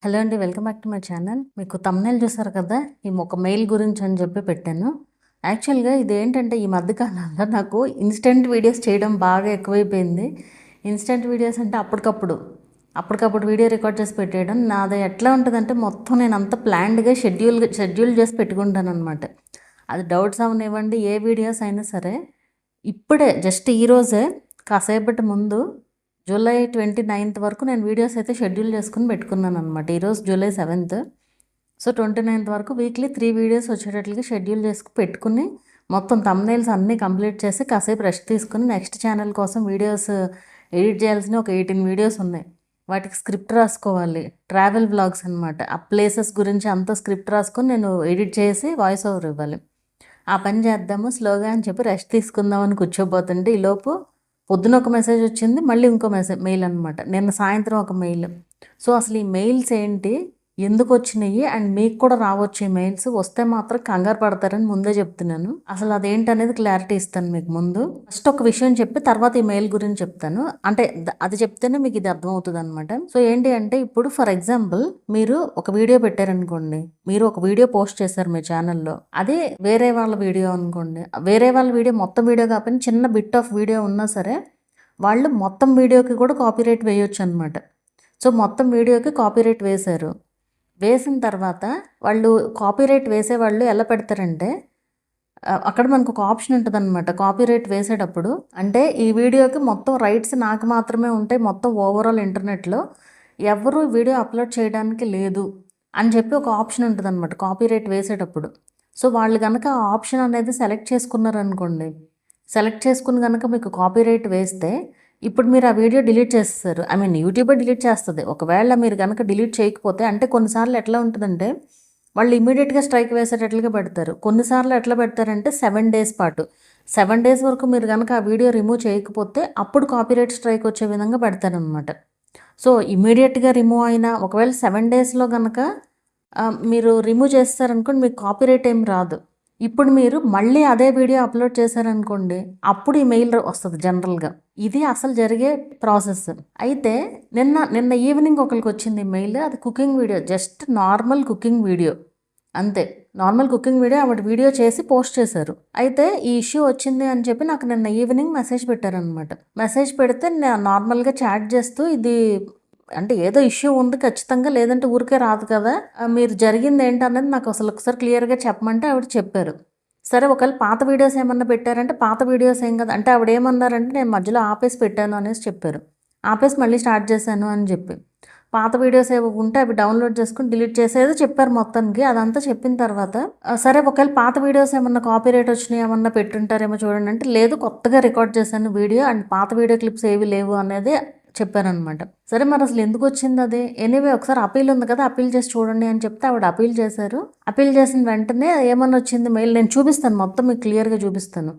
Hello అండి, welcome back to my channel. మీకు తమ్నెయిల్ చూసారు కదా, ఈ ఒక మెయిల్ గురించి అని చెప్పి పెట్టాను. యాక్చువల్గా ఇదేంటంటే ఈ మధ్య కాలంలో నాకు ఇన్స్టెంట్ వీడియోస్ చేయడం బాగా ఎక్కువైపోయింది. ఇన్స్టెంట్ వీడియోస్ అంటే అప్పటికప్పుడు వీడియో రికార్డ్ చేసి పెట్టేయడం. నాది ఎట్లా ఉంటుందంటే మొత్తం నేను అంత ప్లాన్డ్గా షెడ్యూల్ చేసి పెట్టుకుంటాను అనమాట. అది డౌట్స్ అవనివ్వండి, ఏ వీడియోస్ అయినా సరే. ఇప్పుడే జస్ట్ ఈరోజే కాసేపటి ముందు జూలై 29th వరకు నేను వీడియోస్ అయితే షెడ్యూల్ చేసుకుని పెట్టుకున్నాను అనమాట. ఈరోజు జూలై 7th. సో 29th వరకు వీక్లీ 3 వీడియోస్ వచ్చేటట్లుగా షెడ్యూల్ చేసుకుని పెట్టుకుని మొత్తం తమ్నెయిల్స్ అన్నీ కంప్లీట్ చేసి కాసేపు రెస్ట్ తీసుకుని నెక్స్ట్ ఛానల్ కోసం వీడియోస్ ఎడిట్ చేయాల్సిన ఒక 18 వీడియోస్ ఉన్నాయి. వాటికి స్క్రిప్ట్ రాసుకోవాలి. ట్రావెల్ వ్లాగ్స్ అనమాట. ఆ ప్లేసెస్ గురించి అంతా స్క్రిప్ట్ రాసుకొని నేను ఎడిట్ చేసి వాయిస్ ఓవర్ ఇవ్వాలి. ఆ పని చేద్దాము స్లోగా అని చెప్పి రెస్ట్ తీసుకుందామని కూర్చోబోతుంటే ఈలోపు పొద్దున ఒక మెసేజ్ వచ్చింది, మళ్ళీ ఇంకో మెయిల్ అనమాట. నిన్న సాయంత్రం ఒక మెయిల్. సో అసలు ఈ మెయిల్స్ ఏంటి, ఎందుకు వచ్చినాయి, అండ్ మీకు కూడా రావచ్చు ఈ మెయిల్స్. వస్తే మాత్రం కంగారు పడతారని ముందే చెప్తున్నాను. అసలు అదేంటనేది క్లారిటీ ఇస్తాను మీకు ముందు. ఫస్ట్ ఒక విషయం చెప్పి తర్వాత ఈ మెయిల్ గురించి చెప్తాను. అంటే అది చెప్తేనే మీకు ఇది అర్థమవుతుంది అనమాట. సో ఏంటి అంటే, ఇప్పుడు ఫర్ ఎగ్జాంపుల్ మీరు ఒక వీడియో పెట్టారనుకోండి, మీరు ఒక వీడియో పోస్ట్ చేశారు మీ ఛానల్లో. అదే వేరే వాళ్ళ వీడియో అనుకోండి, వేరే వాళ్ళ వీడియో మొత్తం వీడియో కాకపోయినా చిన్న బిట్ ఆఫ్ వీడియో ఉన్నా సరే వాళ్ళు మొత్తం వీడియోకి కూడా కాపీరైట్ వేయొచ్చు అనమాట. సో మొత్తం వీడియోకి కాపీరైట్ వేశారు. వేసిన తర్వాత వాళ్ళు కాపీరైట్ వేసేవాళ్ళు ఎలా పెడతారంటే, అక్కడ మనకు ఒక ఆప్షన్ ఉంటుంది అనమాట. కాపీరైట్ వేసేటప్పుడు అంటే ఈ వీడియోకి మొత్తం రైట్స్ నాకు మాత్రమే ఉంటాయి, మొత్తం ఓవరాల్ ఇంటర్నెట్లో ఎవరు వీడియో అప్లోడ్ చేయడానికి లేదు అని చెప్పి ఒక ఆప్షన్ ఉంటుంది అనమాట కాపీరైట్ వేసేటప్పుడు. సో వాళ్ళు కనుక ఆ ఆప్షన్ అనేది సెలెక్ట్ చేసుకున్నారనుకోండి, సెలెక్ట్ చేసుకుని కనుక మీకు కాపీరైట్ వేస్తే ఇప్పుడు మీరు ఆ వీడియో డిలీట్ చేస్తారు. యూట్యూబే డిలీట్ చేస్తుంది. ఒకవేళ మీరు కనుక డిలీట్ చేయకపోతే, అంటే కొన్నిసార్లు ఎట్లా ఉంటుందంటే వాళ్ళు ఇమీడియట్గా స్ట్రైక్ వేసేటట్లుగా పెడతారు. కొన్నిసార్లు ఎట్లా పెడతారంటే 7 days పాటు, 7 days వరకు మీరు కనుక ఆ వీడియో రిమూవ్ చేయకపోతే అప్పుడు కాపీరైట్ స్ట్రైక్ వచ్చే విధంగా పెడతారనమాట. సో ఇమీడియట్గా రిమూవ్ అయినా ఒకవేళ 7 daysలో కనుక మీరు రిమూవ్ చేస్తారనుకోండి, మీకు కాపీరైట్ ఏం రాదు. ఇప్పుడు మీరు మళ్ళీ అదే వీడియో అప్లోడ్ చేశారనుకోండి, అప్పుడు ఈ మెయిల్ వస్తుంది జనరల్గా. ఇది అసలు జరిగే ప్రాసెస్. అయితే నిన్న ఈవినింగ్ ఒకరికి వచ్చింది మెయిల్. అది cooking video, just normal cooking video అంతే. నార్మల్ కుకింగ్ వీడియో ఆవిడ వీడియో చేసి పోస్ట్ చేశారు. అయితే ఈ ఇష్యూ వచ్చింది అని చెప్పి నాకు నిన్న ఈవినింగ్ మెసేజ్ పెట్టారనమాట. మెసేజ్ పెడితే నేను నార్మల్గా చాట్ చేస్తూ, ఇది అంటే ఏదో ఇష్యూ ఉంది ఖచ్చితంగా, లేదంటే ఊరికే రాదు కదా, మీరు జరిగింది ఏంటన్నది నాకు అసలు ఒకసారి క్లియర్గా చెప్పమంటే ఆవిడ చెప్పారు. సరే ఒకవేళ పాత వీడియోస్ ఏమన్నా పెట్టారంటే, పాత వీడియోస్ ఏం కదా అంటే ఆవిడ ఏమన్నారంటే, నేను మధ్యలో ఆపేసి పెట్టాను అనేసి చెప్పారు. ఆపేసి మళ్ళీ స్టార్ట్ చేశాను అని చెప్పి, పాత వీడియోస్ ఏవో ఉంటే అవి డౌన్లోడ్ చేసుకుని డిలీట్ చేసేది చెప్పారు మొత్తానికి. అదంతా చెప్పిన తర్వాత సరే ఒకవేళ పాత వీడియోస్ ఏమన్నా కాపీరైట్ వచ్చినాయి ఏమన్నా పెట్టుంటారేమో చూడండి అంటే, లేదు కొత్తగా రికార్డ్ చేశాను వీడియో అండ్ పాత వీడియో క్లిప్స్ ఏవి లేవు అనేది చెప్పారనమాట. సరే మరి అసలు ఎందుకు వచ్చింది అది? ఎనీవే ఒకసారి అపీల్ ఉంది కదా, అపీల్ చేసి చూడండి అని చెప్తే ఆవిడ అపీల్ చేశారు. అపీల్ చేసిన వెంటనే ఏమన్నా వచ్చింది మెయిల్, నేను చూపిస్తాను మొత్తం మీకు క్లియర్గా చూపిస్తాను.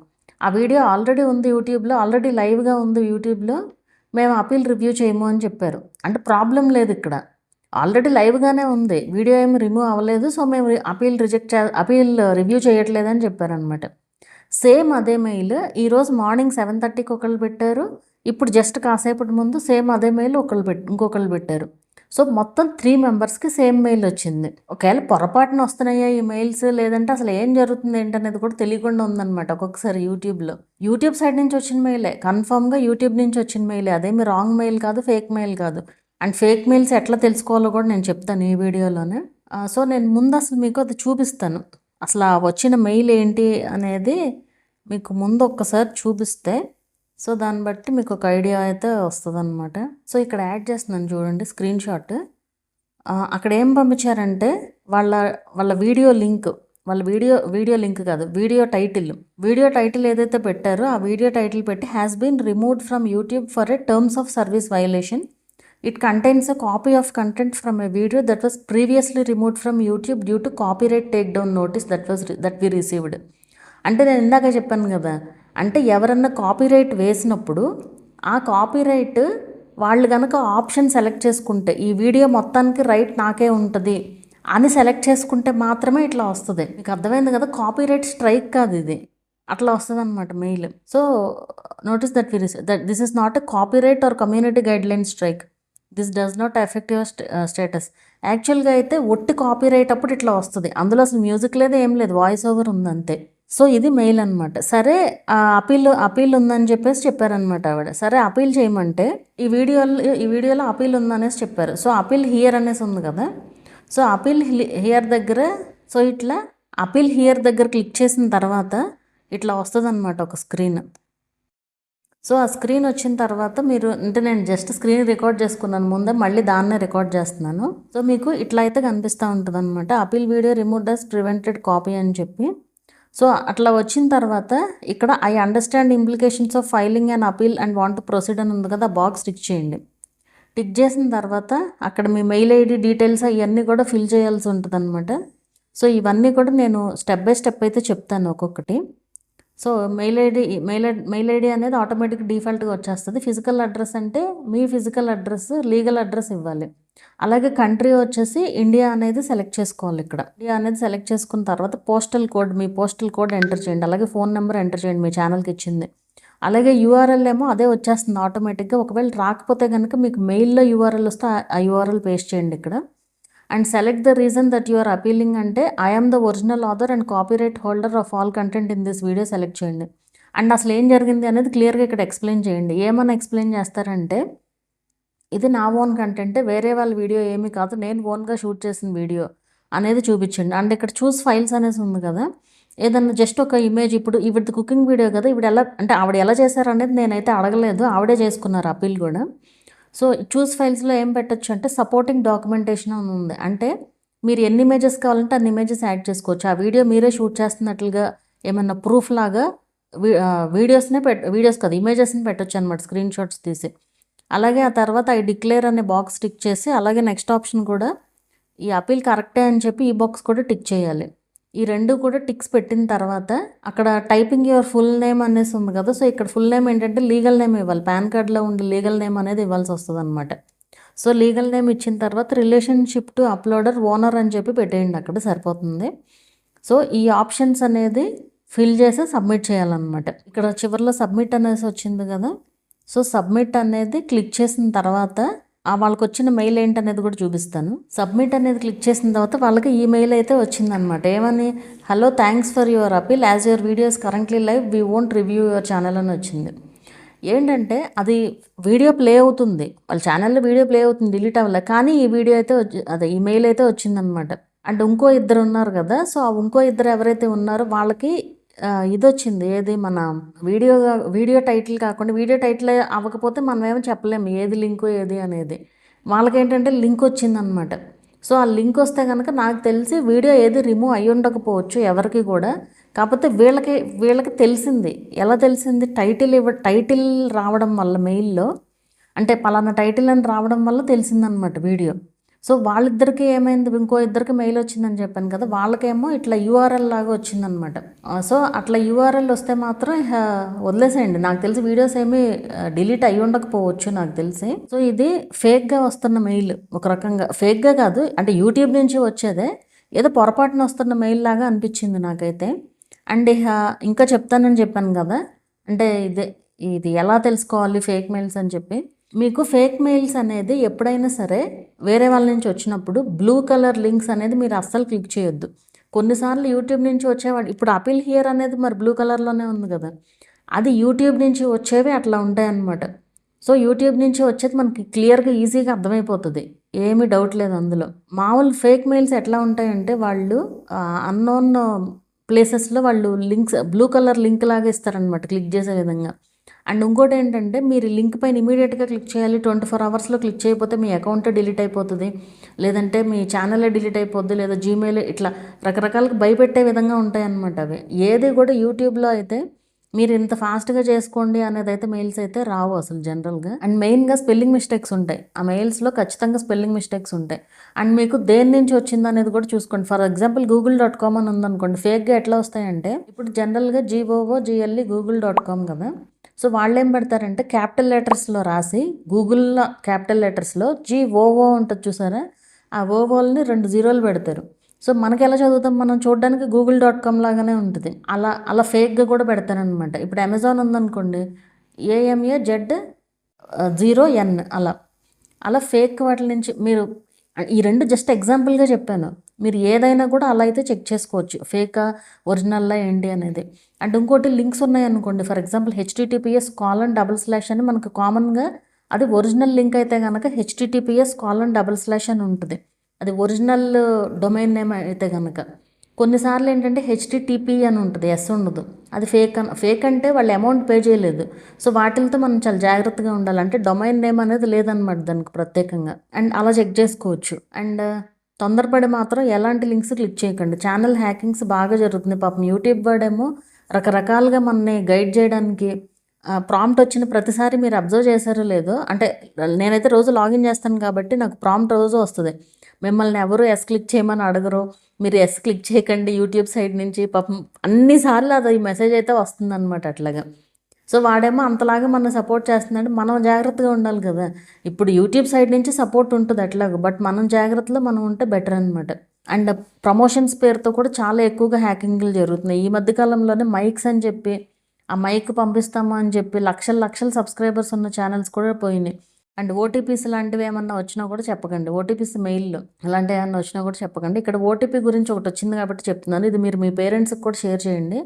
ఆ వీడియో ఆల్రెడీ ఉంది యూట్యూబ్లో, ఆల్రెడీ లైవ్గా ఉంది యూట్యూబ్లో. మేము అపీల్ రివ్యూ చేయము అని చెప్పారు. అంటే ప్రాబ్లం లేదు ఇక్కడ, ఆల్రెడీ లైవ్గానే ఉంది, వీడియో ఏమి రిమూవ్ అవ్వలేదు. సో మేము అపీల్ రివ్యూ చేయట్లేదని చెప్పారనమాట. సేమ్ అదే మెయిల్ ఈరోజు మార్నింగ్ 7:30కి ఒకళ్ళు పెట్టారు. ఇప్పుడు జస్ట్ కాసేపటి ముందు సేమ్ అదే మెయిల్ ఇంకొకళ్ళు పెట్టారు. సో మొత్తం 3 మెంబర్స్కి సేమ్ మెయిల్ వచ్చింది. ఒకవేళ పొరపాటున వస్తున్నాయా ఈ మెయిల్స్, లేదంటే అసలు ఏం జరుగుతుంది ఏంటనేది కూడా తెలియకుండా ఉందన్నమాట. ఒక్కొక్కసారి యూట్యూబ్ సైడ్ నుంచి వచ్చిన మెయిలే, కన్ఫర్మ్గా యూట్యూబ్ నుంచి వచ్చిన మెయిలే, అదేమి రాంగ్ మెయిల్ కాదు, ఫేక్ మెయిల్ కాదు. అండ్ ఫేక్ మెయిల్స్ ఎట్లా తెలుసుకోవాలో కూడా నేను చెప్తాను ఈ వీడియోలోనే. సో నేను ముందు అసలు మీకు అది చూపిస్తాను, అసలు ఆ వచ్చిన మెయిల్ ఏంటి అనేది మీకు ముందు ఒక్కసారి చూపిస్తే, సో దాన్ని బట్టి మీకు ఒక ఐడియా అయితే వస్తుంది అనమాట. సో ఇక్కడ యాడ్ చేస్తున్నాను చూడండి స్క్రీన్ షాట్. అక్కడ ఏం పంపించారంటే వాళ్ళ వీడియో లింక్, వాళ్ళ వీడియో లింక్ కాదు, వీడియో టైటిల్ ఏదైతే పెట్టారో ఆ వీడియో టైటిల్ పెట్టి has been removed from YouTube for a terms of service violation. It contains a copy of content from a video that was previously removed from YouTube due to copyright takedown notice that we received. అంటే నేను ఇందాక చెప్పాను కదా, అంటే ఎవరన్నా copyright వేసినప్పుడు ఆ copyright వాళ్ళు కనుక ఆప్షన్ సెలెక్ట్ చేసుకుంటే, ఈ వీడియో మొత్తానికి రైట్ నాకే ఉంటుంది అని సెలెక్ట్ చేసుకుంటే మాత్రమే ఇట్లా వస్తుంది. మీకు అర్థమైంది కదా, కాపీరైట్ స్ట్రైక్ కాదు ఇది, అట్లా వస్తుంది అనమాట mail. So notice that this is not a copyright or community guideline strike. This does not affect your status. యాక్చువల్గా అయితే ఒట్టి కాపీ రైట్ అప్పుడు ఇట్లా వస్తుంది, అందులో అసలు మ్యూజిక్ లేదు ఏం లేదు, వాయిస్ ఓవర్ ఉందంతే. సో ఇది మెయిల్ అనమాట. సరే అపీల్ ఉందని చెప్పేసి చెప్పారనమాట ఆవిడ. సరే అపీల్ చేయమంటే ఈ వీడియోలో అపీల్ ఉందనేసి చెప్పారు. సో అపీల్ హియర్ అనేసి ఉంది కదా, సో అపీల్ హియర్ దగ్గర, సో ఇట్లా అపీల్ హియర్ దగ్గర క్లిక్ చేసిన తర్వాత ఇట్లా వస్తుంది అనమాట ఒక స్క్రీన్. సో ఆ స్క్రీన్ వచ్చిన తర్వాత మీరు అంటే నేను జస్ట్ స్క్రీన్ రికార్డ్ చేసుకున్నాను ముందే, మళ్ళీ దాన్నే రికార్డ్ చేస్తున్నాను. సో మీకు ఇట్లా అయితే కనిపిస్తూ ఉంటుంది అనమాట, appeal video removed as prevented copy అని చెప్పి. సో అట్లా వచ్చిన తర్వాత ఇక్కడ I understand implications of filing and appeal and want to proceed అని ఉంది కదా, బాక్స్ టిక్ చేయండి. టిక్ చేసిన తర్వాత అక్కడ మీ మెయిల్ ఐడి డీటెయిల్స్ ఇవన్నీ కూడా ఫిల్ చేయాల్సి ఉంటుంది అనమాట. సో ఇవన్నీ కూడా నేను స్టెప్ బై స్టెప్ అయితే చెప్తాను ఒక్కొక్కటి. సో మెయిల్ ఐడి అనేది ఆటోమేటిక్ డిఫాల్ట్గా వచ్చేస్తుంది. ఫిజికల్ అడ్రస్ అంటే మీ ఫిజికల్ అడ్రస్, లీగల్ అడ్రస్ ఇవ్వాలి. అలాగే కంట్రీ వచ్చేసి ఇండియా అనేది సెలెక్ట్ చేసుకోవాలి. ఇక్కడ ఇండియా అనేది సెలెక్ట్ చేసుకున్న తర్వాత పోస్టల్ కోడ్, మీ పోస్టల్ కోడ్ ఎంటర్ చేయండి. అలాగే ఫోన్ నెంబర్ ఎంటర్ చేయండి మీ ఛానల్కి ఇచ్చింది. అలాగే యూఆర్ఎల్ ఏమో అదే వచ్చేస్తుంది ఆటోమేటిక్గా. ఒకవేళ రాకపోతే కనుక మీకు మెయిల్లో యూఆర్ఎల్ వస్తే ఆ యూఆర్ఎల్ పేస్ట్ చేయండి ఇక్కడ. And select the reason that you are appealing అంటే I am the original author and copyright holder of all content in this video select చేయండి. అండ్ అసలు ఏం జరిగింది అనేది క్లియర్గా ఇక్కడ ఎక్స్ప్లెయిన్ చేయండి. ఏమని ఎక్స్ప్లెయిన్ చేస్తారంటే, ఇది నా ఓన్ కంటెంటే, వేరే వాళ్ళ వీడియో ఏమీ కాదు, నేను ఓన్గా షూట్ చేసిన వీడియో అనేది చూపించండి. అండ్ ఇక్కడ చూస్ ఫైల్స్ అనేసి ఉంది కదా, ఏదన్నా జస్ట్ ఒక ఇమేజ్, ఇప్పుడు ఇవిడ కుకింగ్ వీడియో కదా, ఆవిడ ఎలా చేశారు అనేది నేనైతే అడగలేదు, ఆవిడే చేసుకున్నారు అపీల్ కూడా. సో చూస్ ఫైల్స్లో ఏం పెట్టచ్చు అంటే సపోర్టింగ్ డాక్యుమెంటేషన్ అని ఉంది. అంటే మీరు ఎన్ని ఇమేజెస్ కావాలంటే అన్ని ఇమేజెస్ యాడ్ చేసుకోవచ్చు. ఆ వీడియో మీరే షూట్ చేస్తున్నట్లుగా ఏమన్నా ప్రూఫ్ లాగా వీడియోస్ కదా ఇమేజెస్ని పెట్టచ్చు అనమాట, స్క్రీన్ షాట్స్ తీసి. అలాగే ఆ తర్వాత ఐ డిక్లేర్ అనే బాక్స్ టిక్ చేసి, అలాగే నెక్స్ట్ ఆప్షన్ కూడా ఈ అపీల్ కరెక్టే అని చెప్పి ఈ బాక్స్ కూడా టిక్ చేయాలి. ఈ రెండు కూడా టిక్స్ పెట్టిన తర్వాత అక్కడ టైపింగ్ యువర్ ఫుల్ నేమ్ అనేసి ఉంది కదా, సో ఇక్కడ ఫుల్ నేమ్ ఏంటంటే లీగల్ నేమ్ ఇవ్వాలి. పాన్ కార్డ్లో ఉండే లీగల్ నేమ్ అనేది ఇవ్వాల్సి వస్తుంది అనమాట. సో లీగల్ నేమ్ ఇచ్చిన తర్వాత రిలేషన్షిప్ టు అప్లోడర్ ఓనర్ అని చెప్పి పెట్టేయండి, అక్కడ సరిపోతుంది. సో ఈ ఆప్షన్స్ అనేది ఫిల్ చేసి సబ్మిట్ చేయాలన్నమాట. ఇక్కడ చివరిలో సబ్మిట్ అనేసి వచ్చింది కదా, సో సబ్మిట్ అనేది క్లిక్ చేసిన తర్వాత వాళ్ళకి వచ్చిన మెయిల్ ఏంటనేది కూడా చూపిస్తాను. సబ్మిట్ అనేది క్లిక్ చేసిన తర్వాత వాళ్ళకి ఈ మెయిల్ అయితే వచ్చిందనమాట. ఏమని, hello thanks for your appeal, as your videos currently live we won't review your channel అని వచ్చింది. ఏంటంటే అది వీడియో ప్లే అవుతుంది, వాళ్ళ ఛానల్లో వీడియో ప్లే అవుతుంది, డిలీట్ అవ్వలే, కానీ ఈ వీడియో అయితే ఈ మెయిల్ అయితే వచ్చిందనమాట. అండ్ ఇంకో ఇద్దరు ఉన్నారు కదా, సో ఆ ఇంకో ఇద్దరు ఎవరైతే ఉన్నారో వాళ్ళకి ఇది వచ్చింది, ఏది మన వీడియో టైటిల్ కాకుండా, వీడియో టైటిల్ అవ్వకపోతే మనం ఏమో చెప్పలేము ఏది లింకు ఏది అనేది. వాళ్ళకేంటంటే లింక్ వచ్చిందనమాట. సో ఆ లింక్ వస్తే కనుక నాకు తెలిసి వీడియో ఏది రిమూవ్ అయ్యి ఉండకపోవచ్చు ఎవరికి కూడా, కాకపోతే వీళ్ళకి తెలిసింది. ఎలా తెలిసింది, టైటిల్ రావడం వల్ల మెయిల్లో, అంటే పలానా టైటిల్ అని రావడం వల్ల తెలిసిందనమాట వీడియో. సో వాళ్ళిద్దరికి ఏమైంది, ఇంకో ఇద్దరికి మెయిల్ వచ్చిందని చెప్పాను కదా, వాళ్ళకేమో ఇట్లా యూఆర్ఎల్ లాగా వచ్చిందనమాట. సో అట్లా యూఆర్ఎల్ వస్తే మాత్రం వదిలేసేయండి, నాకు తెలిసి వీడియోస్ ఏమీ డిలీట్ అయ్యి ఉండకపోవచ్చు నాకు తెలిసి. సో ఇది ఫేక్గా వస్తున్న మెయిల్, ఒక రకంగా ఫేక్గా కాదు, అంటే యూట్యూబ్ నుంచి వచ్చేదే, ఏదో పొరపాటున వస్తున్న మెయిల్ లాగా అనిపించింది నాకైతే. అండ్ ఇంకా చెప్తానని చెప్పాను కదా, అంటే ఇది ఎలా తెలుసుకోవాలి ఫేక్ మెయిల్స్ అని చెప్పి. మీకు ఫేక్ మెయిల్స్ అనేది ఎప్పుడైనా సరే వేరే వాళ్ళ నుంచి వచ్చినప్పుడు బ్లూ కలర్ లింక్స్ అనేది మీరు అస్సలు క్లిక్ చేయొద్దు. కొన్నిసార్లు యూట్యూబ్ నుంచి వచ్చేవాడు, ఇప్పుడు అపీల్ హియర్ అనేది మరి బ్లూ కలర్లోనే ఉంది కదా, అది యూట్యూబ్ నుంచి వచ్చేవి అట్లా ఉంటాయి అన్నమాట. సో యూట్యూబ్ నుంచి వచ్చేది మనకి క్లియర్గా ఈజీగా అర్థమైపోతుంది, ఏమీ డౌట్ లేదు అందులో. మామూలు ఫేక్ మెయిల్స్ ఎట్లా ఉంటాయంటే వాళ్ళు అన్నోన్ ప్లేసెస్లో వాళ్ళు లింక్స్ బ్లూ కలర్ లింక్ లాగా ఇస్తారనమాట క్లిక్ చేసే విధంగా. అండ్ ఇంకోటి ఏంటంటే మీరు లింక్ పైన ఇమీడియట్గా క్లిక్ చేయాలి, 24 అవర్స్లో క్లిక్ చేయకపోతే మీ అకౌంట్ డిలీట్ అయిపోతుంది, లేదంటే మీ ఛానలే డిలీట్ అయిపోద్ది, లేదా జీమెయిల్, ఇట్లా రకరకాలుగా భయపెట్టే విధంగా ఉంటాయి అన్నమాట అవి. ఏది కూడా యూట్యూబ్లో అయితే మీరు ఇంత ఫాస్ట్గా చేసుకోండి అనేది అయితే మెయిల్స్ అయితే రావు అసలు జనరల్గా. అండ్ మెయిన్గా స్పెల్లింగ్ మిస్టేక్స్ ఉంటాయి ఆ మెయిల్స్లో, ఖచ్చితంగా స్పెల్లింగ్ మిస్టేక్స్ ఉంటాయి. అండ్ మీకు దేని నుంచి వచ్చింది అనేది కూడా చూసుకోండి. ఫర్ ఎగ్జాంపుల్ google.com అని ఉందనుకోండి, ఫేక్గా ఎట్లా వస్తాయంటే, ఇప్పుడు జనరల్గా GOOGLE google.com కదా, సో వాళ్ళు ఏం పెడతారంటే క్యాపిటల్ లెటర్స్లో రాసి, గూగుల్లో క్యాపిటల్ లెటర్స్లో GOO ఉంటుంది చూసారా, ఆ ఓవోల్ని 2 జీరోలు పెడతారు. సో మనకి ఎలా చదువుతాం, మనం చూడడానికి google.com లాగానే ఉంటుంది, అలా ఫేక్గా కూడా పెడతారనమాట. ఇప్పుడు అమెజాన్ ఉందనుకోండి, AMAZ 0N అలా ఫేక్ వాటి నుంచి మీరు ఈ 2 జస్ట్ ఎగ్జాంపుల్‌గా చెప్పాను. మీరు ఏదైనా కూడా అలా అయితే చెక్ చేసుకోవచ్చు. ఫేకా, ఒరిజినల్లా ఏంటి అనేది. అండ్ ఇంకోటి లింక్స్ ఉన్నాయనుకోండి. ఫర్ ఎగ్జాంపుల్ https:// అని మనకు కామన్‌గా అది ఒరిజినల్ లింక్ అయితే గనక https:// అని ఉంటది. అది ఒరిజినల్ డొమైన్ నేమ్ అయితే గనక. కొన్నిసార్లు ఏంటంటే హెచ్‌టిటిపి అని ఉంటది. ఎస్ ఉండదు. అది ఫేక్ అంటే వాళ్ళు అమౌంట్ పే చేయలేదు. సో వాటిలతో మనం చాలా జాగ్రత్తగా ఉండాలి. అంటే డొమైన్ నేమ్ అనేది లేదనమాట దానికి ప్రత్యేకంగా. అండ్ అలా చెక్ చేసుకోవచ్చు. అండ్ తొందరపడి మాత్రం ఎలాంటి లింక్స్ క్లిక్ చేయకండి. ఛానల్ హ్యాకింగ్స్ బాగా జరుగుతుంది. పాపం యూట్యూబ్ వాడేమో రకరకాలుగా మనని గైడ్ చేయడానికి ప్రాంప్ట్ వచ్చిన ప్రతిసారి మీరు అబ్జర్వ్ చేశారో లేదో, అంటే నేనైతే రోజు లాగిన్ చేస్తాను కాబట్టి నాకు ప్రాంప్ట్ రోజు వస్తుంది. మిమ్మల్ని ఎవరు ఎస్ క్లిక్ చేయమని అడగరు, మీరు ఎస్ క్లిక్ చేయకండి యూట్యూబ్ సైడ్ నుంచి. పాపం అన్నిసార్లు అది ఈ మెసేజ్ అయితే వస్తుందన్నమాట అట్లాగా. సో వాడేమో అంతలాగా మనం సపోర్ట్ చేస్తున్నాడు, మనం జాగ్రత్తగా ఉండాలి కదా. ఇప్పుడు యూట్యూబ్ సైడ్ నుంచి సపోర్ట్ ఉంటుంది అట్లాగా, బట్ మనం జాగ్రత్తలో మనం ఉంటే బెటర్ అనమాట. అండ్ ప్రమోషన్స్ పేరుతో కూడా చాలా ఎక్కువగా హ్యాకింగ్లు జరుగుతున్నాయి. ఈ మధ్యకాలంలోనే మైక్స్ అని చెప్పి, ఆ మైక్ పంపిస్తాము అని చెప్పి లక్షల లక్షల సబ్స్క్రైబర్స్ ఉన్న ఛానల్స్ కూడా పోయినాయి. అండ్ ఓటీపీస్ లాంటివి ఏమన్నా వచ్చినా కూడా చెప్పకండి. ఓటీపీస్ మెయిల్లో అలాంటివి ఏమన్నా వచ్చినా కూడా చెప్పకండి. ఇక్కడ ఓటీపీ గురించి ఒకటి వచ్చింది కాబట్టి చెప్తున్నాను. ఇది మీరు మీ పేరెంట్స్కి కూడా షేర్ చేయండి.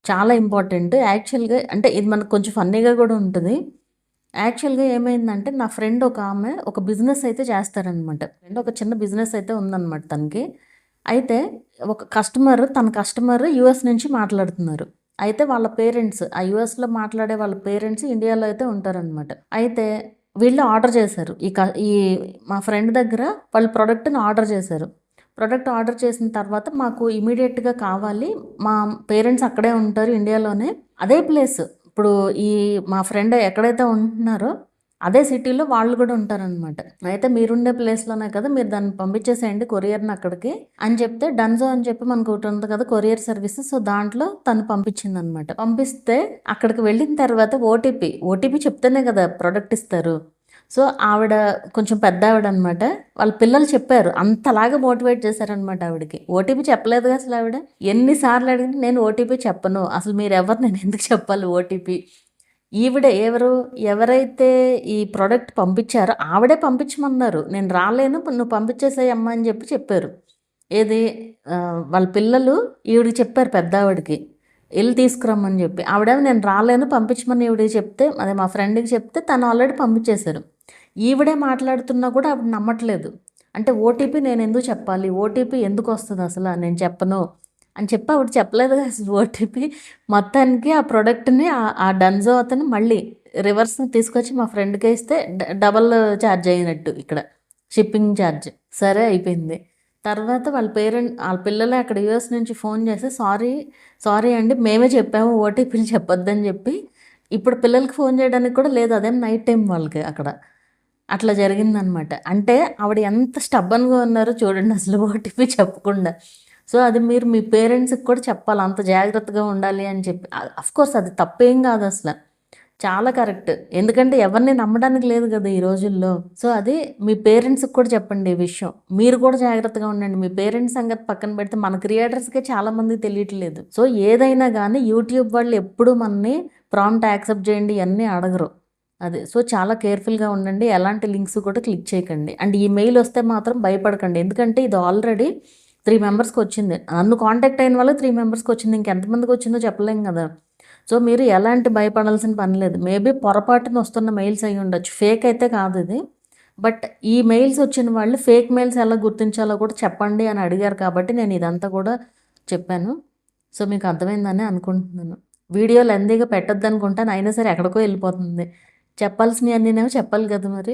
చాలా ఇంపార్టెంట్. యాక్చువల్గా అంటే ఇది మనకు కొంచెం ఫన్నీగా కూడా ఉంటుంది. యాక్చువల్గా ఏమైందంటే నా ఫ్రెండ్ ఒక ఆమె ఒక బిజినెస్ అయితే చేస్తారనమాట. ఫ్రెండ్ ఒక చిన్న బిజినెస్ అయితే ఉందన్నమాట తనకి. అయితే ఒక తన కస్టమర్ యూఎస్ నుంచి మాట్లాడుతున్నారు. అయితే వాళ్ళ పేరెంట్స్ ఆ యూఎస్లో మాట్లాడే వాళ్ళ పేరెంట్స్ ఇండియాలో అయితే ఉంటారనమాట. అయితే వీళ్ళు ఆర్డర్ చేశారు. ఈ మా ఫ్రెండ్ దగ్గర వాళ్ళు ప్రోడక్ట్ని ఆర్డర్ చేశారు. ప్రోడక్ట్ ఆర్డర్ చేసిన తర్వాత మాకు ఇమీడియట్గా కావాలి, మా పేరెంట్స్ అక్కడే ఉంటారు ఇండియాలోనే, అదే ప్లేస్ ఇప్పుడు మా ఫ్రెండ్ ఎక్కడైతే ఉంటున్నారో అదే సిటీలో వాళ్ళు కూడా ఉంటారనమాట. అయితే మీరుండే ప్లేస్లోనే కదా, మీరు దాన్ని పంపించేసేయండి కొరియర్ని అక్కడికి అని చెప్తే, డన్జో అని చెప్పి మనకు ఒకటి ఉంది కదా కొరియర్ సర్వీస్. సో దాంట్లో తను పంపించింది అనమాట. పంపిస్తే అక్కడికి వెళ్ళిన తర్వాత ఓటీపీ చెప్తేనే కదా ప్రోడక్ట్ ఇస్తారు. సో ఆవిడ కొంచెం పెద్ద ఆవిడ అనమాట. వాళ్ళ పిల్లలు చెప్పారు, అంతలాగా మోటివేట్ చేశారనమాట ఆవిడకి. ఓటీపీ చెప్పలేదు అసలు ఆవిడ. ఎన్నిసార్లు అడిగింది, నేను ఓటీపీ చెప్పను, అసలు మీరు ఎవరు, నేను ఎందుకు చెప్పాలి ఓటీపీ. ఎవరైతే ఈ ప్రోడక్ట్ పంపించారో ఆవిడే పంపించమన్నారు. నేను రాలేను, నువ్వు పంపించేసాయి అమ్మ అని చెప్పారు. ఏది వాళ్ళ పిల్లలు ఈవిడికి చెప్పారు, పెద్ద ఆవిడకి వెళ్ళి తీసుకురమ్మని చెప్పి. ఆవిడేమో నేను రాలేను పంపించమని ఈవిడికి చెప్తే, అదే మా ఫ్రెండ్కి చెప్తే తను ఆల్రెడీ పంపించేశారు. ఈవిడే మాట్లాడుతున్నా కూడా ఆవిడ నమ్మట్లేదు. అంటే ఓటీపీ నేను ఎందుకు చెప్పాలి, ఓటీపీ ఎందుకు వస్తుంది అసలు, నేను చెప్పను అని చెప్పి ఆవిడ చెప్పలేదు అసలు ఓటీపీ. మొత్తానికి ఆ ప్రోడక్ట్ని ఆ డన్జో అతను మళ్ళీ రివర్స్ తీసుకొచ్చి మా ఫ్రెండ్కి ఇస్తే డబల్ ఛార్జ్ అయినట్టు ఇక్కడ షిప్పింగ్ ఛార్జ్. సరే అయిపోయింది. తర్వాత వాళ్ళ పిల్లలే అక్కడ యూఎస్ నుంచి ఫోన్ చేసి సారీ అండి, మేమే చెప్పాము ఓటీపీలు చెప్పొద్దని చెప్పి. ఇప్పుడు పిల్లలకి ఫోన్ చేయడానికి కూడా లేదు, అదేం నైట్ టైం వాళ్ళకి అక్కడ. అట్లా జరిగిందనమాట. అంటే ఆవిడ ఎంత స్టబ్బన్గా ఉన్నారో చూడండి అసలు, ఓటీపీ చెప్పకుండా. సో అది మీరు మీ పేరెంట్స్కి కూడా చెప్పాలి, అంత జాగ్రత్తగా ఉండాలి అని చెప్పి. అఫ్కోర్స్ అది తప్పేం కాదు అసలు, చాలా కరెక్ట్. ఎందుకంటే ఎవరిని నమ్మడానికి లేదు కదా ఈ రోజుల్లో. సో అది మీ పేరెంట్స్కి కూడా చెప్పండి ఈ విషయం. మీరు కూడా జాగ్రత్తగా ఉండండి. మీ పేరెంట్స్ సంగతి పక్కన పెడితే మన క్రియేటర్స్కే చాలామంది తెలియట్లేదు. సో ఏదైనా కానీ యూట్యూబ్ వాళ్ళు ఎప్పుడు మనని ప్రాంప్ట్ యాక్సెప్ట్ చేయండి అన్నీ అడగరు. అదే సో చాలా కేర్ఫుల్గా ఉండండి. ఎలాంటి లింక్స్ కూడా క్లిక్ చేయకండి. అండ్ ఈ మెయిల్ వస్తే మాత్రం భయపడకండి. ఎందుకంటే ఇది ఆల్రెడీ 3 మెంబర్స్కి వచ్చింది. నన్ను కాంటాక్ట్ అయిన వాళ్ళు 3 మెంబర్స్కి వచ్చింది. ఇంకెంతమందికి వచ్చిందో చెప్పలేం కదా. సో మీరు ఎలాంటి భయపడాల్సిన పని లేదు. మేబీ పొరపాటున వస్తున్న మెయిల్స్ అయ్యి ఉండొచ్చు, ఫేక్ అయితే కాదు ఇది. బట్ ఈ మెయిల్స్ వచ్చిన వాళ్ళు ఫేక్ మెయిల్స్ ఎలా గుర్తించాలో కూడా చెప్పండి అని అడిగారు కాబట్టి నేను ఇదంతా కూడా చెప్పాను. సో మీకు అర్థమైందని అనుకుంటున్నాను. వీడియో లెందీగా పెట్టొద్దు అనుకుంటాను, అయినా సరే ఎక్కడికో వెళ్ళిపోతుంది. చెప్పాల్సినవి అన్నీనేమో చెప్పాలి కదా మరి.